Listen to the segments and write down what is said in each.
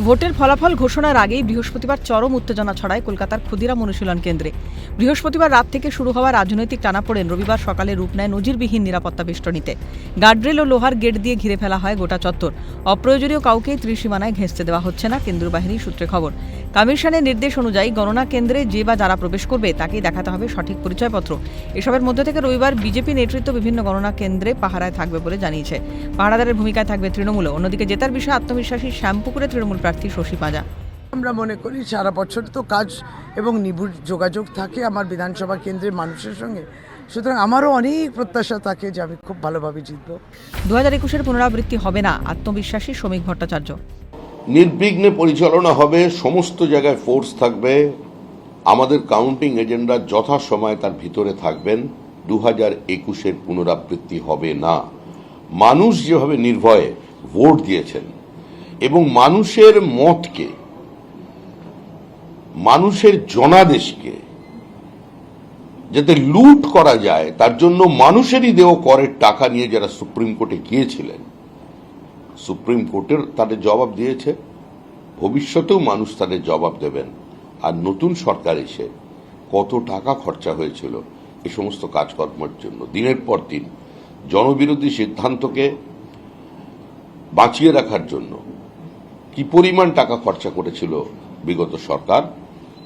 ভোটের ফলাফল ঘোষণার আগেই বৃহস্পতিবার চরম উত্তেজনা ছড়ায় কলকাতার ক্ষুদিরাম অনুশীলন কেন্দ্রে। বৃহস্পতিবার রাত থেকে শুরু হওয়া রাজনৈতিক টানাপোড়েন রবিবার সকালে রূপ নেয় নজিরবিহীন নিরাপত্তা বেষ্টনীতে। গার্ডরেল ও লোহার গেট দিয়ে ঘিরে ফেলা হয় গোটা চত্বর। অপ্রয়োজনীয় কাউকেই ত্রিসীমানায় ঘেঁষতে দেওয়া হচ্ছে না, কেন্দ্রীয় বাহিনীর সূত্রে খবর। কমিশনের নির্দেশ অনুযায়ী গণনা কেন্দ্রে যে বা যারা প্রবেশ করবে তাকেই দেখাতে হবে সঠিক পরিচয়পত্র। এসবের মধ্যে থেকে রবিবার বিজেপি নেতৃত্ব বিভিন্ন গণনা কেন্দ্রে পাহারায় থাকবে বলে জানিয়েছে। পাহারাদারের ভূমিকায় থাকবে তৃণমূল। অন্যদিকে জেতার বিষয়ে আত্মবিশ্বাসী শ্যামপুকুরে তৃণমূল প্রার্থী শশী পাঁজা। আমরা মনে করি সারা বছর তো কাজ এবং নিবিড় যোগাযোগ থাকে আমার বিধানসভা কেন্দ্রের মানুষের সঙ্গে, সুতরাং আমারও অনেক প্রত্যাশা থাকে যে আমি খুব ভালোভাবে জিতব। 2021-এর পুনরাবৃত্তি হবে না, আত্মবিশ্বাসী শ্রমিক ভট্টাচার্য। নির্বিঘ্নে পরিচালনা হবে, সমস্ত জায়গায় ফোর্স থাকবে, আমাদের কাউন্টিং এজেন্টরা যথাসময়ে তার ভিতরে থাকবেন। 2021-এর পুনরাবৃত্তি হবে না। মানুষ যেভাবে নির্ভয়ে ভোট দিয়েছেন এবং মানুষের মতকে, মানুষের জনাদেশকে যাতে লুট করা যায় তার জন্য মানুষেরই দেওয়া করের টাকা নিয়ে যারা সুপ্রিম কোর্টে গিয়েছিলেন, সুপ্রিম কোর্টের তাদের জবাব দিয়েছে, ভবিষ্যতেও মানুষ তাদের জবাব দেবেন। আর নতুন সরকার এসে কত টাকা খরচা হয়েছিল এই সমস্ত কাজকর্মের জন্য, দিনের পর দিন জনবিরোধী সিদ্ধান্তকে বাঁচিয়ে রাখার জন্য কি পরিমাণ টাকা খরচা করেছিল বিগত সরকার,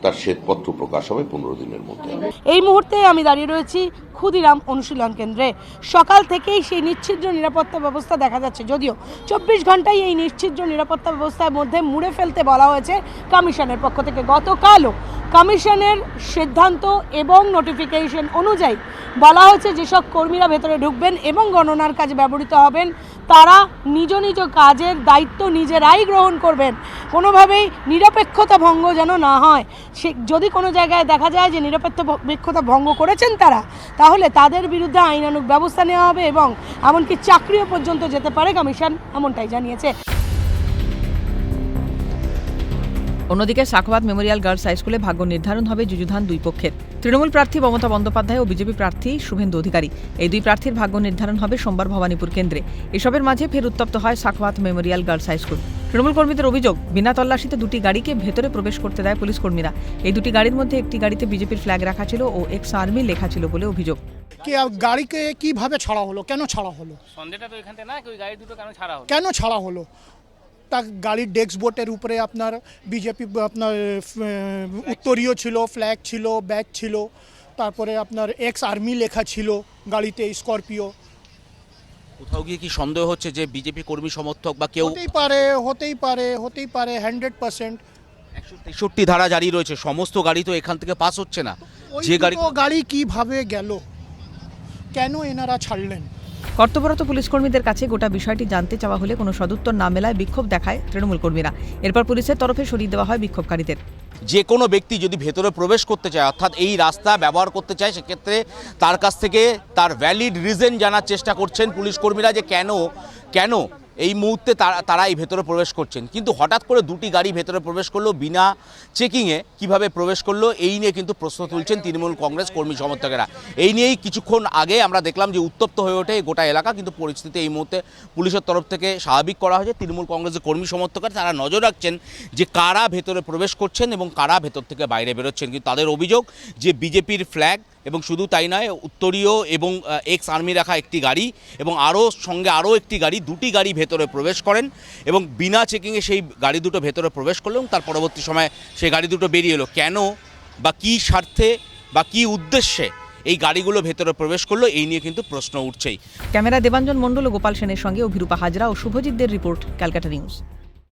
তার শ্বেতপত্র প্রকাশ হবে 15 দিনের মধ্যে। এই মুহূর্তে আমি দাঁড়িয়ে রয়েছি ক্ষুদিরাম অনুশীলন কেন্দ্রে। সকাল থেকেই সেই নিশ্ছিদ্র নিরাপত্তা ব্যবস্থা দেখা যাচ্ছে, যদিও 24 ঘন্টায় এই নিশ্ছিদ্র নিরাপত্তা ব্যবস্থার মধ্যে মুড়ে ফেলতে বলা হয়েছে কমিশনের পক্ষ থেকে। গতকালও কমিশনের সিদ্ধান্ত এবং নোটিফিকেশন অনুযায়ী বলা হয়েছে যেসব কর্মীরা ভেতরে ঢুকবেন এবং গণনার কাজে ব্যবহৃত হবেন তারা নিজ নিজ কাজের দায়িত্ব নিজেরাই গ্রহণ করবেন। কোনোভাবেই নিরপেক্ষতা ভঙ্গ যেন না হয়। সে যদি কোনো জায়গায় দেখা যায় যে নিরপেক্ষতা ভঙ্গ করেছেন তারা, তাহলে তাদের বিরুদ্ধে আইনানুগ ব্যবস্থা নেওয়া হবে এবং এমনকি চাকরিও পর্যন্ত যেতে পারে কমিশন, এমনটাই জানিয়েছে। অন্যদিকে সাখাওয়াত মেমোরিয়াল গার্লস হাই স্কুলে ভাগ্য নির্ধারণ হবে যুযুধান দুই পক্ষের। তৃণমূল প্রার্থী মমতা বন্দ্যোপাধ্যায় ও বিজেপি প্রার্থী শুভেন্দু অধিকারী, এই দুই প্রার্থীর ভাগ্য নির্ধারণ হবে সোমবার ভবানীপুর কেন্দ্রে। এসবের মাঝে ফের উত্তপ্ত হয় Sakhawat memorial girls high school. Trinamool কর্মীদের অভিযোগ, বিনা তল্লাশিতে দুটি গাড়িকে ভেতরে প্রবেশ করতে দেয় পুলিশ কর্মীরা। এই দুটি গাড়ির মধ্যে একটি গাড়িতে বিজেপির ফ্ল্যাগ রাখা ছিল ও এক্স আর্মি লেখা ছিল বলে অভিযোগ। গাড়িকে কিভাবে ছাড়া হলো, কেন ছাড়া হলো, সন্দেহটা তো এখান থেকে না, ওই গাড়ি দুটো কেন ছাড়া হলো? তা গাড়ির ডেস্ক বোর্ডের উপরে আপনার বিজেপি আপনার উত্তরীয় ছিল, ফ্ল্যাগ ছিল, ব্যাগ ছিল, তারপরে আপনার এক্স আর্মি লেখা ছিল গাড়িতে, স্করপিও। কোথাও গিয়ে কি সন্দেহ হচ্ছে যে বিজেপি কর্মী সমর্থক বা কেউ? হতেই পারে 100%। 163 ধারা জারি রয়েছে, সমস্ত গাড়ি তো এখান থেকে পাস হচ্ছে না। যে গাড়ি কিভাবে গেল, কেন এনারা ছাড়লেন? কর্তব্যরত পুলিশ কর্মীদের কাছে গোটা বিষয়টি জানতে চাওয়া হলে কোনো সদুত্তর না মেলায় বিক্ষোভ দেখায় তৃণমূল কর্মীরা। এরপর পুলিশের তরফে সরিয়ে দেওয়া হয় বিক্ষোভকারীদের। যে কোনো ব্যক্তি যদি ভেতরে প্রবেশ করতে চায়, অর্থাৎ এই রাস্তা ব্যবহার করতে চায়, সেক্ষেত্রে তার কাছ থেকে তার ভ্যালিড রিজন জানার চেষ্টা করছেন পুলিশ কর্মীরা যে কেন এই মুহূর্তে তারা এই ভেতরে প্রবেশ করছেন। কিন্তু হঠাৎ করে দুটি গাড়ি ভেতরে প্রবেশ করলো, বিনা চেকিংয়ে কিভাবে প্রবেশ করলো, এই নিয়ে কিন্তু প্রশ্ন তুলছেন তৃণমূল কংগ্রেস কর্মী সমর্থকেরা। এই নিয়েই কিছুক্ষণ আগে আমরা দেখলাম যে উত্তপ্ত হয়ে ওঠে গোটা এলাকা, কিন্তু পরিস্থিতি এই মুহূর্তে পুলিশের তরফ থেকে স্বাভাবিক করা হয়েছে। তৃণমূল কংগ্রেসের কর্মী সমর্থকরা তারা নজর রাখছেন যে কারা ভেতরে প্রবেশ করছেন এবং কারা ভেতর থেকে বাইরে বেরোচ্ছেন। কিন্তু তাদের অভিযোগ যে বিজেপির ফ্ল্যাগ এবং শুধু তাই নয়, উত্তরীয় এবং এক্স আর্মি রাখা একটি গাড়ি এবং সঙ্গে আরও একটি গাড়ি, দুটি গাড়ি ভেতরে প্রবেশ করেন এবং বিনা চেকিংয়ে সেই গাড়ি দুটো ভেতরে প্রবেশ করলো এবং তার পরবর্তী সময়ে সেই গাড়ি দুটো বেরিয়ে এলো। কেন বা কী স্বার্থে বা কী উদ্দেশ্যে এই গাড়িগুলো ভেতরে প্রবেশ করলো, এই নিয়ে কিন্তু প্রশ্ন উঠছেই। ক্যামেরা দেবাঞ্জন মণ্ডল ও গোপাল সেনের সঙ্গে অভিরূপা হাজরা ও শুভজিৎদের রিপোর্ট, ক্যালকাটা নিউজ।